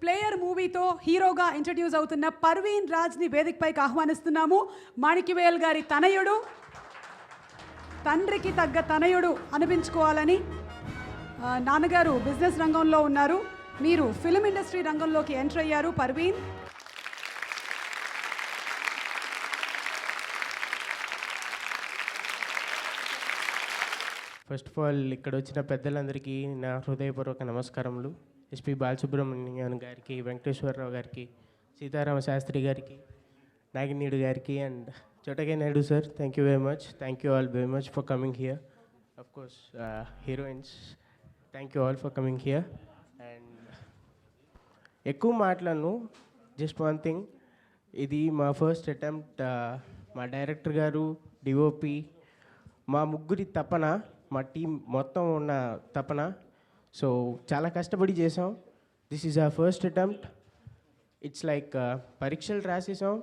Player మూవీతో హీరోగా introduce అవుతున్న పర్వీన్ రాజ్ని వేదికపైకి ఆహ్వానిస్తున్నాము. మాణిక్యవేల్ గారి తనయుడు, తండ్రికి తగ్గ తనయుడు అనిపించుకోవాలని నాన్నగారు బిజినెస్ రంగంలో ఉన్నారు, మీరు ఫిల్మ్ ఇండస్ట్రీ రంగంలోకి ఎంటర్ అయ్యారు. పర్వీన్, ఫస్ట్ ఆఫ్ ఆల్ ఇక్కడ వచ్చిన పెద్దలందరికీ నా హృదయపూర్వక నమస్కారములు. ఎస్పి బాలసుబ్రహ్మణ్యం గారికి, వెంకటేశ్వరరావు గారికి, సీతారామ శాస్త్రి గారికి, నాగినీడు గారికి అండ్ చోటగే Naidu sir, thank you very much. Thank you all very much for coming here. Of course heroines, thank you all for coming here. And ఎక్కువ మాట్లాడను, జస్ట్ వన్ థింగ్, ఇది మా ఫస్ట్ అటెంప్ట్. మా డైరెక్టర్ గారు, డిఓపి, మా ముగ్గురి తపన, మా టీం మొత్తం ఉన్న తపన. సో చాలా కష్టపడి చేసాం. This is our first attempt. It's like పరీక్షలు రాసేసాం,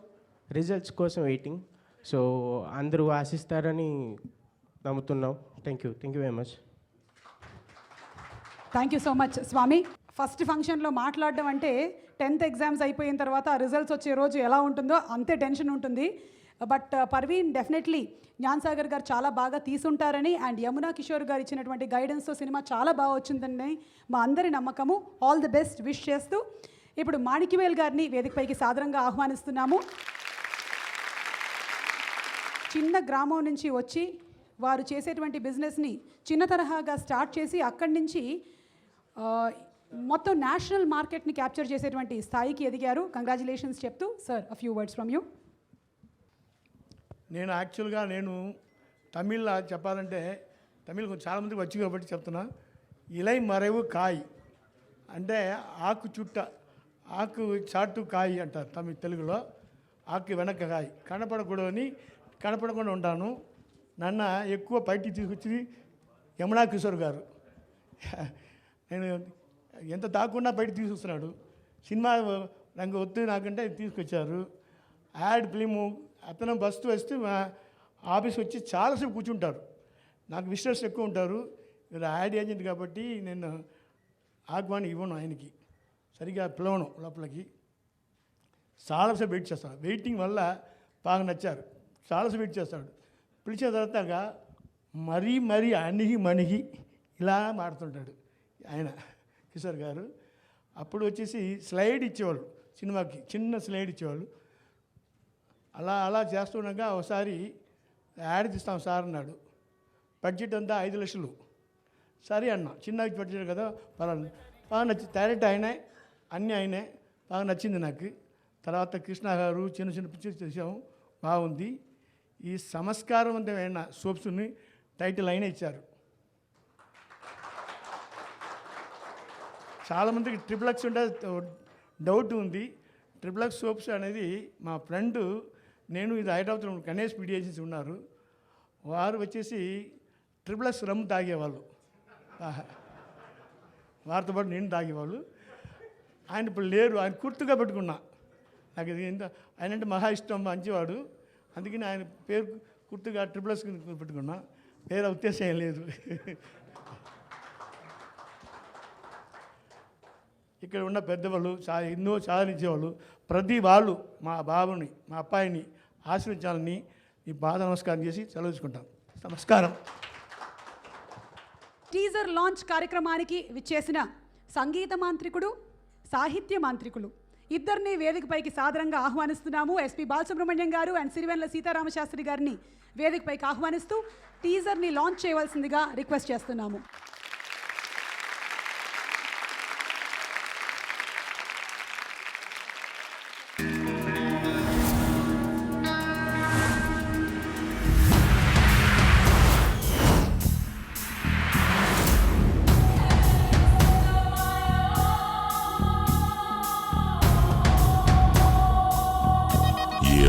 రిజల్ట్స్ కోసం వెయిటింగ్. సో అందరూ ఆశిస్తారని నమ్ముతున్నాం. Thank you very much. Thank you so much Swami. First ఫంక్షన్లో మాట్లాడడం అంటే 10th ఎగ్జామ్స్ అయిపోయిన తర్వాత రిజల్ట్స్ వచ్చే రోజు ఎలా ఉంటుందో అంతే టెన్షన్ ఉంటుంది. బట్ పర్వీన్ డెఫినెట్లీ జ్ఞాన్ సాగర్ గారు చాలా బాగా తీసుంటారని అండ్ యమునా కిషోర్ గారు ఇచ్చినటువంటి గైడెన్స్తో సినిమా చాలా బాగా వచ్చిందని మా అందరి నమ్మకము. ఆల్ ది బెస్ట్ విష్ చేస్తూ ఇప్పుడు మాణిక్యవేల్ గారిని వేదికపైకి సాదరంగా ఆహ్వానిస్తున్నాము. చిన్న గ్రామం నుంచి వచ్చి వారు చేసేటువంటి బిజినెస్ని చిన్న తరహాగా స్టార్ట్ చేసి అక్కడి నుంచి మొత్తం నేషనల్ మార్కెట్ని క్యాప్చర్ చేసేటువంటి స్థాయికి ఎదిగారు. కంగ్రాచులేషన్స్ చెప్తూ sir a few words from you. నేను యాక్చువల్గా తమిళ్లో చెప్పాలంటే, తమిళ్ కొంచెం చాలామందికి వచ్చి కాబట్టి చెప్తున్నా. ఇలై మறைவு కాయ్ అంటే ఆకు చుట్ట, ఆకు చాటు కాయి అంటారు తెలుగులో. ఆకు వెనక కాయి కనపడకుండా ఉంటాను. నన్ను ఎక్కువ బయటికి తీసుకొచ్చి యమునా కిషోర్ గారు. నేను ఎంత దాక్కున్నా బయటకు తీసుకొస్తున్నాడు. సినిమా రంగు వద్దు నాకంటే తీసుకొచ్చారు. యాడ్ ఫిలిము అతను బస్సు వస్తే మా ఆఫీస్ వచ్చి చాలాసేపు కూర్చుంటారు. నాకు విజిటర్స్ ఎక్కువ ఉంటారు. మీరు యాడ్ ఏజెంట్ కాబట్టి నేను ఆహ్వానం ఇవ్వను, ఆయనకి సరిగా పిలవను లోపలికి. చాలాసేపు వెయిట్ చేస్తాను. వెయిటింగ్ వల్ల బాగా నచ్చారు. చాలాసేపు వెయిట్ చేస్తాడు. పిలిచిన తర్వాత మరీ అణిగి ఇలా మాడుతుంటాడు ఆయన కిషోర్ గారు. అప్పుడు వచ్చేసి స్లైడ్ ఇచ్చేవాళ్ళు, సినిమాకి చిన్న స్లైడ్ ఇచ్చేవాళ్ళు. అలా చేస్తుండగా ఒకసారి యాడ్ తీస్తాం సార్ అన్నాడు. బడ్జెట్ అంతా 5 లక్షలు. సరే అన్న, చిన్న బడ్జెట్ కదా పర్వాలేదు. బాగా నచ్చింది. డైరెక్ట్ అన్నీ ఆయనే. బాగా నచ్చింది నాకు. తర్వాత కృష్ణ గారు చిన్న పిక్చర్స్ చేసాము, బాగుంది. ఈ సంస్కారవంతమైన సోప్స్ని టైటిల్ అయినా ఇచ్చారు. చాలామందికి XXX ఉంటే డౌట్ ఉంది. XXX సోప్స్ అనేది మా ఫ్రెండ్, నేను ఇది హైదరాబాద్ గణేష్ పీడియేషన్స్ ఉన్నారు. వారు వచ్చేసి XXX రమ్ తాగేవాళ్ళు, వారితో పాటు నేను తాగేవాళ్ళు. ఆయన ఇప్పుడు లేరు. ఆయన గుర్తుగా పెట్టుకున్నా. నాకు ఇది ఆయన అంటే మహా ఇష్టం, మంచివాడు. అందుకని ఆయన పేరు గుర్తుగా XXX పెట్టుకున్నా. వేరే ఉద్దేశం ఏం లేదు. ఇక్కడ ఉన్న పెద్దవాళ్ళు ఎన్నో సాధించేవాళ్ళు. ప్రతి వాళ్ళు మా బాబుని, మా అబ్బాయిని ఆశీర్వదించాలని ఈ పాద నమస్కారం చేసి సెలవుకుంటాను. నమస్కారం. టీజర్ లాంచ్ కార్యక్రమానికి విచ్చేసిన సంగీత మాంత్రికుడు, సాహిత్య మాంత్రికులు ఇద్దరిని వేదికపైకి సాదరంగా ఆహ్వానిస్తున్నాము. ఎస్పి బాలసుబ్రహ్మణ్యం గారు అండ్ సిరివెన్నెల సీతారామ శాస్త్రి గారిని వేదికపైకి ఆహ్వానిస్తూ టీజర్ని లాంచ్ చేయవలసిందిగా రిక్వెస్ట్ చేస్తున్నాము.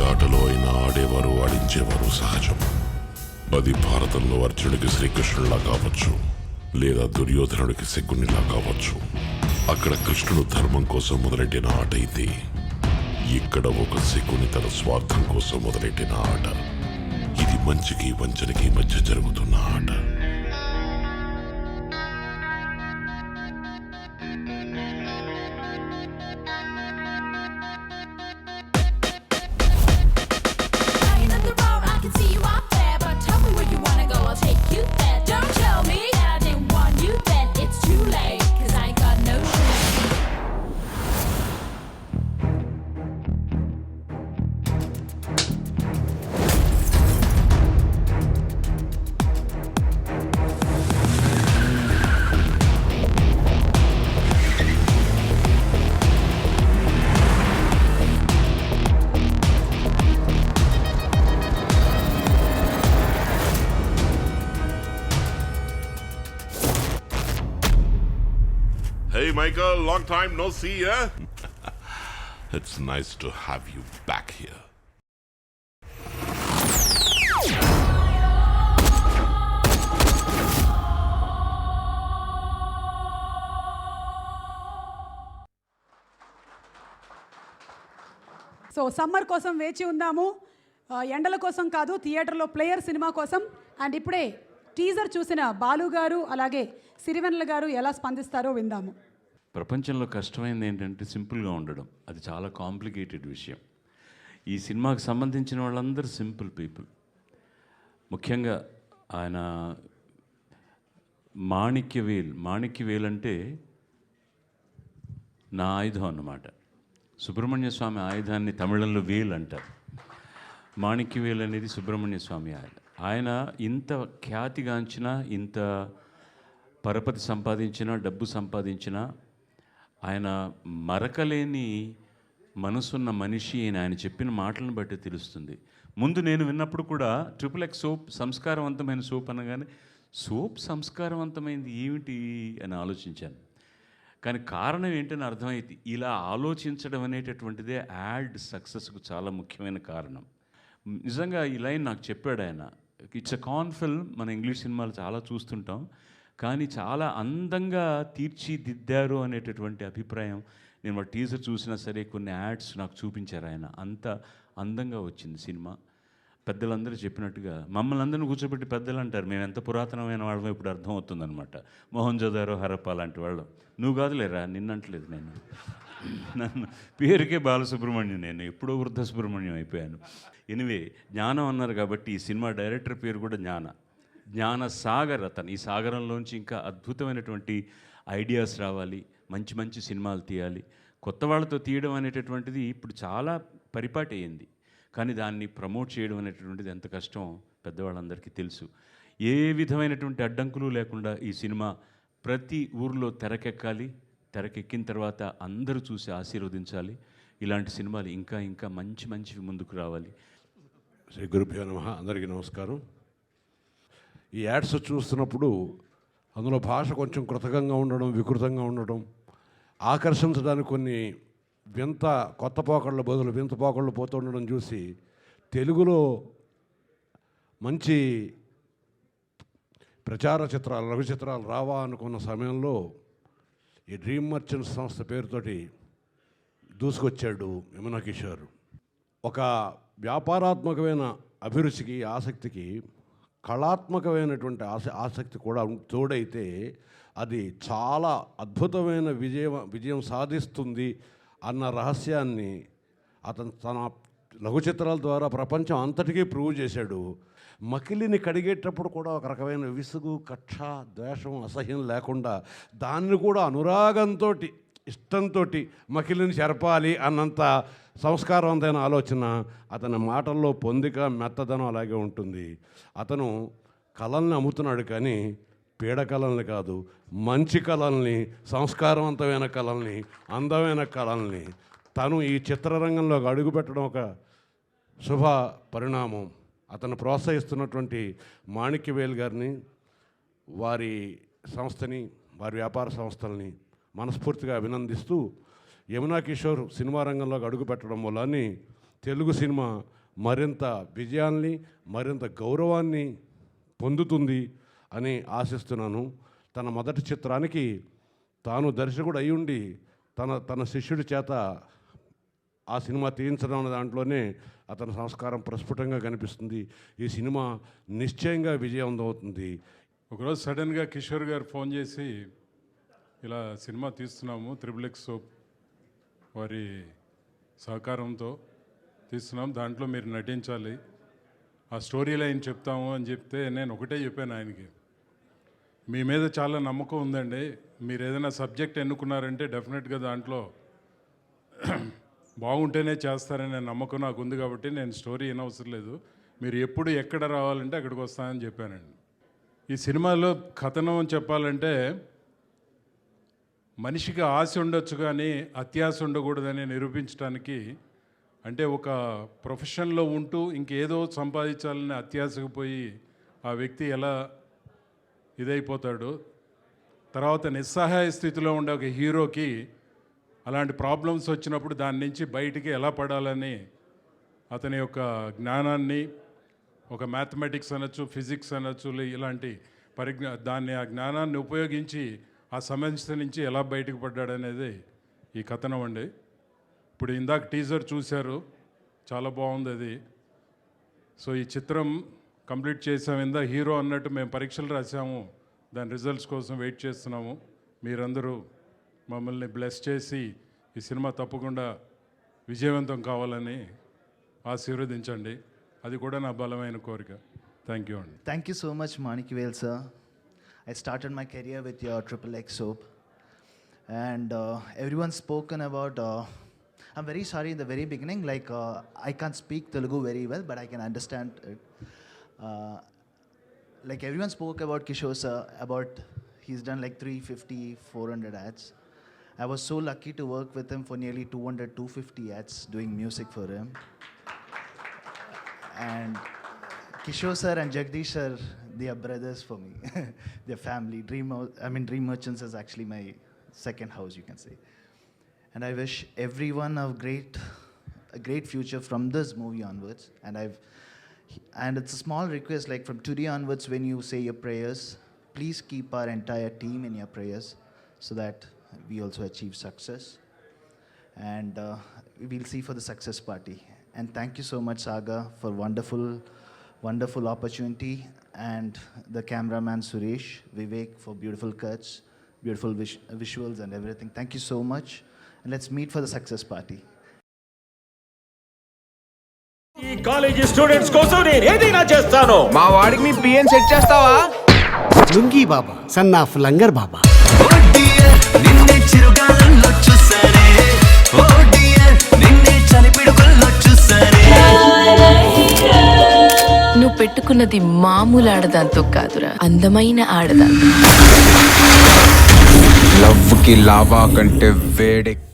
ఆటలో అయినా ఆడేవారు ఆడించేవారు సహజం. అది భారతంలో అర్జునుడికి శ్రీకృష్ణుడిలా కావచ్చు, లేదా దుర్యోధనుడికి శకునిలా కావచ్చు. అక్కడ కృష్ణుడు ధర్మం కోసం మొదలెట్టిన ఆట అయితే, ఇక్కడ ఒక శకుని తన స్వార్థం కోసం మొదలెట్టిన ఆట. ఇది మంచికి వంచనకి మధ్య జరుగుతున్న ఆట. Michael, long time no see, eh? It's nice to have you back here. So summer కోసం వేచి ఉందాము, ఎండల కోసం కాదు, థియేటర్లో ప్లేయర్ సినిమా కోసం. అండ్ ఇప్పుడే టీజర్ చూసిన బాలు గారు అలాగే సిరివెన్నెల గారు ఎలా స్పందిస్తారో విందాము. ప్రపంచంలో కష్టమైనది ఏంటంటే సింపుల్గా ఉండడం. అది చాలా కాంప్లికేటెడ్ విషయం. ఈ సినిమాకి సంబంధించిన వాళ్ళందరూ సింపుల్ పీపుల్. ముఖ్యంగా ఆయన మాణిక్యవేల్ అంటే నా ఆయుధం అన్నమాట. సుబ్రహ్మణ్య స్వామి ఆయుధాన్ని తమిళంలో వేల్ అంటారు. మాణిక్యవేల్ అనేది సుబ్రహ్మణ్య స్వామి ఆయుధం. ఆయన ఇంత ఖ్యాతిగాంచిన, ఇంత పరపతి సంపాదించిన, డబ్బు సంపాదించిన, ఆయన మరకలేని మనసున్న మనిషి అని ఆయన చెప్పిన మాటలను బట్టి తెలుస్తుంది. ముందు నేను విన్నప్పుడు కూడా XXX సోప్ సంస్కారవంతమైన సోప్ అనగానే సోప్ సంస్కారవంతమైంది ఏమిటి అని ఆలోచించాను. కానీ కారణం ఏంటని అర్థమైంది. ఇలా ఆలోచించడం అనేటటువంటిదే యాడ్ సక్సెస్కు చాలా ముఖ్యమైన కారణం. నిజంగా ఈ లైన్ నాకు చెప్పాడు ఆయన. It's a con film. మన ఇంగ్లీష్ సినిమాలు చాలా చూస్తుంటాం, కానీ చాలా అందంగా తీర్చిదిద్దారు అనేటటువంటి అభిప్రాయం. నేను మా టీజర్ చూసినా సరే, కొన్ని యాడ్స్ నాకు చూపించారు ఆయన. అంత అందంగా వచ్చింది సినిమా. పెద్దలందరూ చెప్పినట్టుగా మమ్మల్ని అందరిని కూర్చోబెట్టి పెద్దలు అంటారు. మేము ఎంత పురాతనమైన వాళ్ళమో ఇప్పుడు అర్థమవుతుందనమాట. మొహంజోదారో హరప్పా లాంటి వాళ్ళు. నువ్వు కాదులేరా, నిన్నంటలేదు నేను. నన్ను పేరుకే బాలసుబ్రహ్మణ్యం, నేను ఎప్పుడో వృద్ధ సుబ్రహ్మణ్యం అయిపోయాను. ఎనివే, జ్ఞానం అన్నారు కాబట్టి ఈ సినిమా డైరెక్టర్ పేరు కూడా జ్ఞాన సాగర్. అతను ఈ సాగరంలోంచి ఇంకా అద్భుతమైనటువంటి ఐడియాస్ రావాలి, మంచి మంచి సినిమాలు తీయాలి. కొత్త వాళ్ళతో తీయడం అనేటటువంటిది ఇప్పుడు చాలా పరిపాటి అయింది, కానీ దాన్ని ప్రమోట్ చేయడం అనేటటువంటిది ఎంత కష్టం పెద్దవాళ్ళందరికీ తెలుసు. ఏ విధమైనటువంటి అడ్డంకులు లేకుండా ఈ సినిమా ప్రతి ఊర్లో తెరకెక్కాలి. తెరకెక్కిన తర్వాత అందరూ చూసి ఆశీర్వదించాలి. ఇలాంటి సినిమాలు ఇంకా ఇంకా మంచి మంచివి ముందుకు రావాలి. శ్రీ గురుభ్యో నమః. అందరికీ నమస్కారం. ఈ యాడ్స్ చూస్తున్నప్పుడు అందులో భాష కొంచెం కృతకంగా ఉండడం, వికృతంగా ఉండడం, ఆకర్షించడానికి కొన్ని కొత్త పోకళ్ళ బదులు వింత పోకళ్ళు పోతూ ఉండడం చూసి తెలుగులో మంచి ప్రచార చిత్రాలు, లఘు చిత్రాలు రావా అనుకున్న సమయంలో ఈ డ్రీమ్ మర్చెంట్స్ సంస్థ పేరుతోటి దూసుకొచ్చాడు యమునా కిషోర్. ఒక వ్యాపారాత్మకమైన అభిరుచికి, ఆసక్తికి కళాత్మకమైనటువంటి ఆసక్తి కూడా తోడైతే అది చాలా అద్భుతమైన విజయం సాధిస్తుంది అన్న రహస్యాన్ని అతను తన లఘు చిత్రాల ద్వారా ప్రపంచం అంతటికీ ప్రూవ్ చేశాడు. మకిలిని కడిగేటప్పుడు కూడా ఒక రకమైన విసుగు, కక్ష, ద్వేషం, అసహ్యం లేకుండా దాన్ని కూడా అనురాగంతో, ఇష్టంతో మకిలిని చెరపాలి అన్నంత సంస్కారవంతమైన ఆలోచన అతని మాటల్లో పొందిక, మెత్తదనం అలాగే ఉంటుంది. అతను కళల్ని అమ్ముతున్నాడు, కానీ పీడ కళల్ని కాదు, మంచి కళల్ని, సంస్కారవంతమైన కళల్ని, అందమైన కళల్ని. తను ఈ చిత్రరంగంలోకి అడుగుపెట్టడం ఒక శుభ పరిణామం. అతను ప్రోత్సహిస్తున్నటువంటి మాణిక్యవేల్ గారిని, వారి సంస్థని, వారి వ్యాపార సంస్థల్ని మనస్ఫూర్తిగా అభినందిస్తూ, యమునా కిషోర్ సినిమా రంగంలోకి అడుగుపెట్టడం వల్ల తెలుగు సినిమా మరింత విజయాల్ని, మరింత గౌరవాన్ని పొందుతుంది అని ఆశిస్తున్నాను. తన మొదటి చిత్రానికి తాను దర్శకుడు అయ్యుండి తన శిష్యుడి చేత ఆ సినిమా తీయించడం అనే దాంట్లోనే అతని సంస్కారం ప్రస్ఫుటంగా కనిపిస్తుంది. ఈ సినిమా నిశ్చయంగా విజయవంతం అవుతుంది. ఒకరోజు సడన్గా కిషోర్ గారు ఫోన్ చేసి, ఇలా సినిమా తీస్తున్నాము, XXX సోప్ వారి సహకారంతో తీస్తున్నాం, దాంట్లో మీరు నటించాలి, ఆ స్టోరీ లైన్ చెప్తాము అని చెప్తే నేను ఒకటే చెప్పాను ఆయనకి, మీ మీద చాలా నమ్మకం ఉందండి, మీరు ఏదైనా సబ్జెక్ట్ ఎన్నుకున్నారంటే డెఫినెట్గా దాంట్లో బాగుంటేనే చేస్తారనే నమ్మకం నాకు ఉంది, కాబట్టి నేను స్టోరీ ఏనవసరం లేదు, మీరు ఎప్పుడు ఎక్కడ రావాలంటే అక్కడికి వస్తానని చెప్పానండి. ఈ సినిమాలో కథనం చెప్పాలంటే మనిషికి ఆశ ఉండొచ్చు కానీ అత్యాశ ఉండకూడదని నిరూపించడానికి, అంటే ఒక ప్రొఫెషన్లో ఉంటూ ఇంకేదో సంపాదించాలని అత్యాశకు పోయి ఆ వ్యక్తి ఎలా ఇదైపోతాడో తర్వాత నిస్సహాయ స్థితిలో ఉండే ఒక హీరోకి అలాంటి ప్రాబ్లమ్స్ వచ్చినప్పుడు దాని నుంచి బయటికి ఎలా పడాలని అతని యొక్క జ్ఞానాన్ని, ఒక మ్యాథమెటిక్స్ అనొచ్చు, ఫిజిక్స్ అనొచ్చు, ఇలాంటి ఆ జ్ఞానాన్ని ఉపయోగించి ఆ సమస్య నుంచి ఎలా బయటకు పడ్డాడనేది ఈ కథనం అండి. ఇప్పుడు ఇందాక టీజర్ చూశారు, చాలా బాగుంది అది. సో ఈ చిత్రం కంప్లీట్ చేసాము. హీరో అన్నట్టు మేము పరీక్షలు రాసాము, దాని రిజల్ట్స్ కోసం వెయిట్ చేస్తున్నాము. మీరందరూ మమ్మల్ని బ్లెస్ చేసి ఈ సినిమా తప్పకుండా విజయవంతం కావాలని ఆశీర్వదించండి. అది కూడా నా బలమైన కోరిక. థ్యాంక్ యూ అండి. Thank you so much, Manikvel sir. I started my career with your XXX soap, and everyone's spoken about. I'm very sorry in the very beginning, like I can't speak Telugu very well, but I can understand it. Like everyone spoke about Kishore sir, about he's done like 350, 400 ads. I was so lucky to work with him for nearly 200, 250 ads doing music for him. And Kishore sir and Jagdish sir, they are brothers for me. They're family. Dream Merchants is actually my second house, you can say. And I wish everyone a great future from this movie onwards. And it's a small request, like from today onwards, when you say your prayers, please keep our entire team in your prayers, so that we also achieve success. And we'll see for the success party. And thank you so much, Saga, for wonderful opportunity, and the cameraman Suresh, Vivek for beautiful cuts, beautiful visuals and everything. Thank you so much, and let's meet for the success party. ఈ college students కోసం నేను ఏదైనా చేస్తాను. మా వాడికి మీ PN set చేస్తావా? లుంగీ బాబా, son of langar బాబా. నువ్వు పెట్టుకున్నది మామూలు ఆడదాంతో కాదురా, అందమైన ఆడదాంతో. లవ్ కి లావా కంటే వేడే